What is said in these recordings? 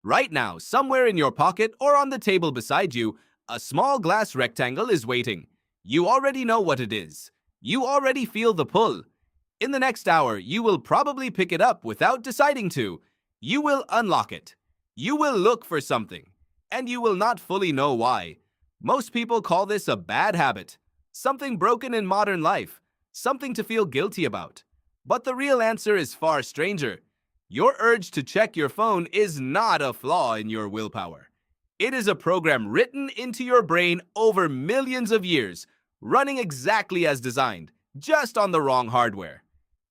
Right now, somewhere in your pocket or on the table beside you, a small glass rectangle is waiting. You already know what it is. You already feel the pull. In the next hour, you will probably pick it up without deciding to. You will unlock it. You will look for something, and you will not fully know why. Most people call this a bad habit, something broken in modern life, something to feel guilty about. But the real answer is far stranger. Your urge to check your phone is not a flaw in your willpower. It is a program written into your brain over millions of years, running exactly as designed, just on the wrong hardware.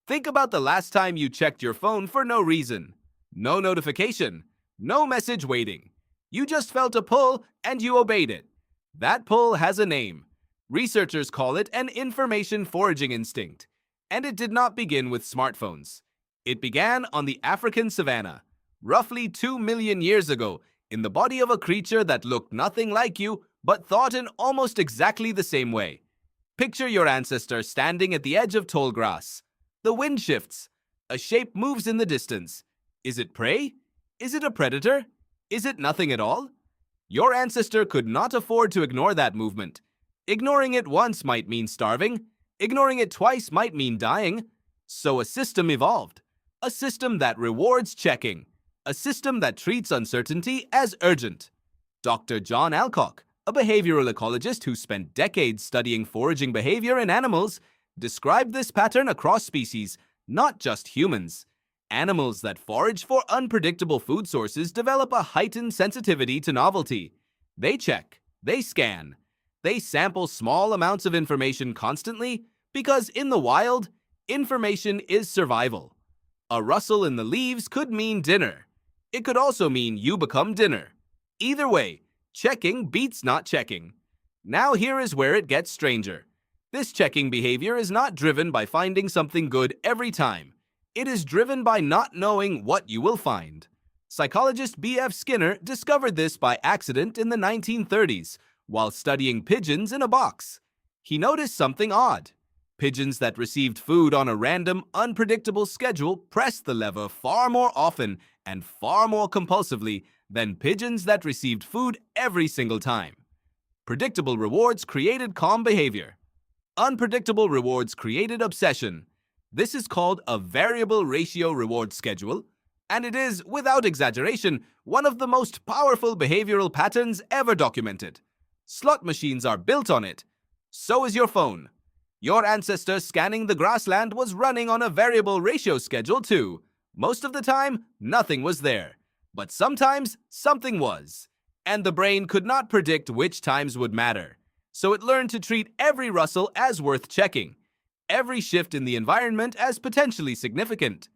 Think about the last time you checked your phone for no reason. No notification, no message waiting. You just felt a pull and you obeyed it. That pull has a name. Researchers call it an information foraging instinct. And it did not begin with smartphones. It began on the African savanna, roughly 2 million years ago, in the body of a creature that looked nothing like you, but thought in almost exactly the same way. Picture your ancestor standing at the edge of tall grass. The wind shifts. A shape moves in the distance. Is it prey? Is it a predator? Is it nothing at all? Your ancestor could not afford to ignore that movement. Ignoring it once might mean starving. Ignoring it twice might mean dying. So a system evolved. A system that rewards checking. A system that treats uncertainty as urgent. Dr. John Alcock, a behavioral ecologist who spent decades studying foraging behavior in animals, described this pattern across species, not just humans. Animals that forage for unpredictable food sources develop a heightened sensitivity to novelty. They check, they scan, they sample small amounts of information constantly because in the wild, information is survival. A rustle in the leaves could mean dinner. It could also mean you become dinner. Either way, checking beats not checking. Now here is where it gets stranger. This checking behavior is not driven by finding something good every time. It is driven by not knowing what you will find. Psychologist B.F. Skinner discovered this by accident in the 1930s while studying pigeons in a box. He noticed something odd. Pigeons that received food on a random, unpredictable schedule pressed the lever far more often and far more compulsively than pigeons that received food every single time. Predictable rewards created calm behavior. Unpredictable rewards created obsession. This is called a variable ratio reward schedule, and it is, without exaggeration, one of the most powerful behavioral patterns ever documented. Slot machines are built on it. So is your phone. Your ancestor scanning the grassland was running on a variable ratio schedule too. Most of the time, nothing was there. But sometimes, something was. And the brain could not predict which times would matter. So it learned to treat every rustle as worth checking, every shift in the environment as potentially significant.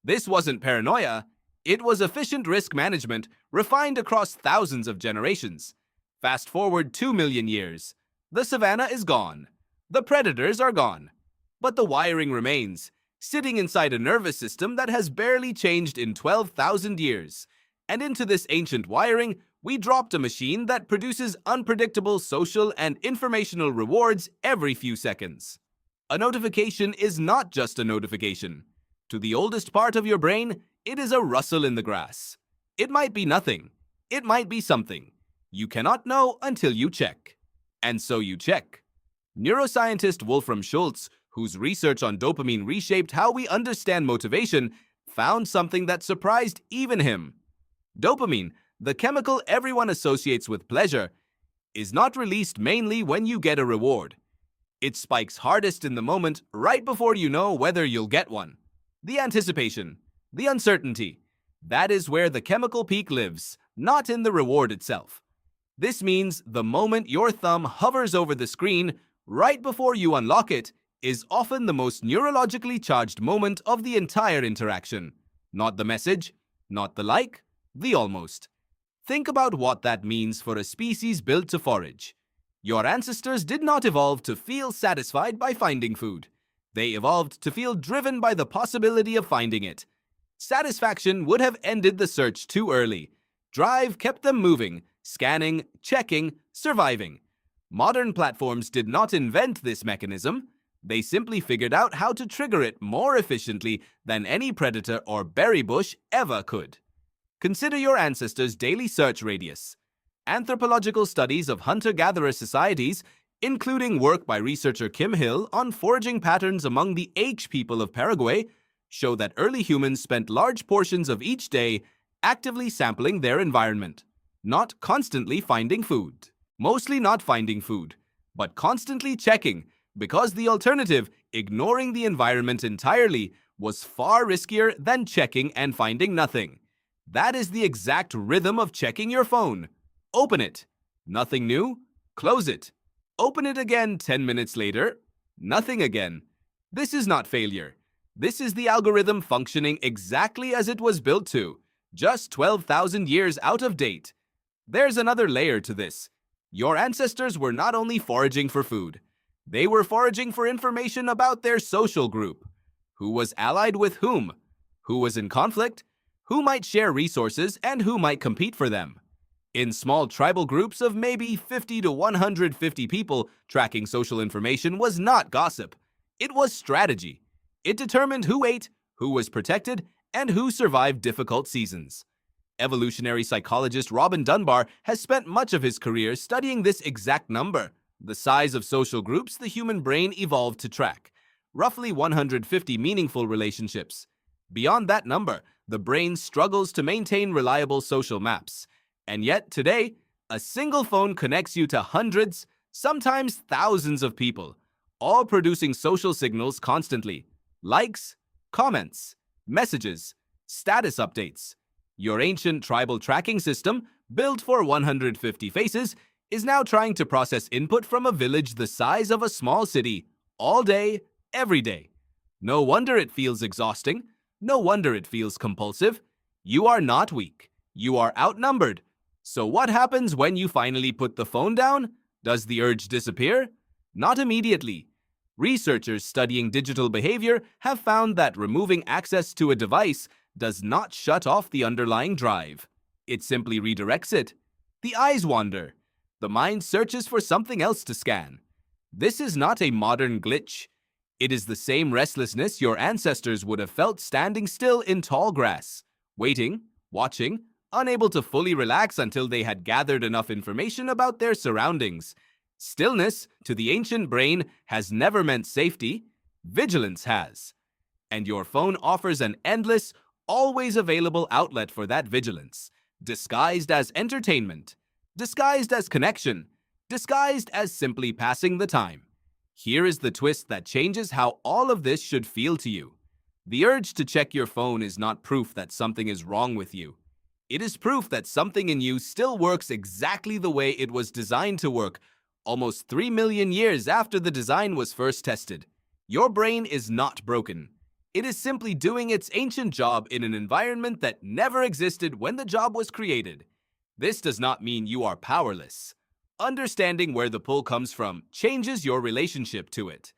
This wasn't paranoia, it was efficient risk management refined across thousands of generations. Fast forward 2 million years. The savanna is gone. The predators are gone. But the wiring remains, sitting inside a nervous system that has barely changed in 12,000 years. And into this ancient wiring, we dropped a machine that produces unpredictable social and informational rewards every few seconds. A notification is not just a notification. To the oldest part of your brain, it is a rustle in the grass. It might be nothing. It might be something. You cannot know until you check. And so you check. Neuroscientist Wolfram Schultz, whose research on dopamine reshaped how we understand motivation, found something that surprised even him. Dopamine, the chemical everyone associates with pleasure, is not released mainly when you get a reward. It spikes hardest in the moment right before you know whether you'll get one. The anticipation, the uncertainty, that is where the chemical peak lives, not in the reward itself. This means the moment your thumb hovers over the screen, right before you unlock it, is often the most neurologically charged moment of the entire interaction. Not the message, not the like, the almost. Think about what that means for a species built to forage. Your ancestors did not evolve to feel satisfied by finding food. They evolved to feel driven by the possibility of finding it. Satisfaction would have ended the search too early. Drive kept them moving, scanning, checking, surviving. Modern platforms did not invent this mechanism. They simply figured out how to trigger it more efficiently than any predator or berry bush ever could. Consider your ancestors' daily search radius. Anthropological studies of hunter-gatherer societies, including work by researcher Kim Hill on foraging patterns among the H people of Paraguay, show that early humans spent large portions of each day actively sampling their environment, not constantly finding food. Mostly not finding food, but constantly checking, because the alternative, ignoring the environment entirely, was far riskier than checking and finding nothing. That is the exact rhythm of checking your phone. Open it. Nothing new. Close it. Open it again 10 minutes later. Nothing again. This is not failure. This is the algorithm functioning exactly as it was built to, just 12,000 years out of date. There's another layer to this. Your ancestors were not only foraging for food, they were foraging for information about their social group. Who was allied with whom? Who was in conflict? Who might share resources and who might compete for them? In small tribal groups of maybe 50 to 150 people, tracking social information was not gossip. It was strategy. It determined who ate, who was protected, and who survived difficult seasons. Evolutionary psychologist Robin Dunbar has spent much of his career studying this exact number, the size of social groups the human brain evolved to track, roughly 150 meaningful relationships. Beyond that number, the brain struggles to maintain reliable social maps. And yet, today, a single phone connects you to hundreds, sometimes thousands of people, all producing social signals constantly. Likes, comments, messages, status updates. Your ancient tribal tracking system, built for 150 faces, is now trying to process input from a village the size of a small city, all day, every day. No wonder it feels exhausting. No wonder it feels compulsive. You are not weak. You are outnumbered. So what happens when you finally put the phone down? Does the urge disappear? Not immediately. Researchers studying digital behavior have found that removing access to a device does not shut off the underlying drive. It simply redirects it. The eyes wander. The mind searches for something else to scan. This is not a modern glitch. It is the same restlessness your ancestors would have felt standing still in tall grass, waiting, watching, unable to fully relax until they had gathered enough information about their surroundings. Stillness, to the ancient brain, has never meant safety. Vigilance has. And your phone offers an endless, always available outlet for that vigilance, disguised as entertainment, disguised as connection, disguised as simply passing the time. Here is the twist that changes how all of this should feel to you. The urge to check your phone is not proof that something is wrong with you. It is proof that something in you still works exactly the way it was designed to work, almost 3 million years after the design was first tested. Your brain is not broken. It is simply doing its ancient job in an environment that never existed when the job was created. This does not mean you are powerless. Understanding where the pull comes from changes your relationship to it.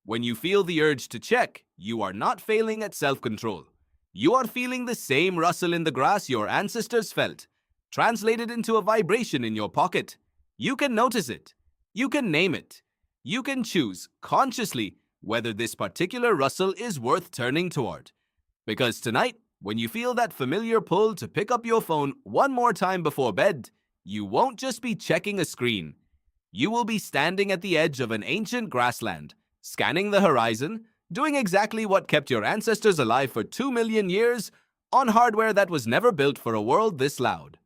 When you feel the urge to check, you are not failing at self-control. You are feeling the same rustle in the grass your ancestors felt, translated into a vibration in your pocket. You can notice it. You can name it. You can choose, consciously, whether this particular rustle is worth turning toward. Because tonight, when you feel that familiar pull to pick up your phone one more time before bed, you won't just be checking a screen. You will be standing at the edge of an ancient grassland, scanning the horizon, doing exactly what kept your ancestors alive for 2 million years on hardware that was never built for a world this loud.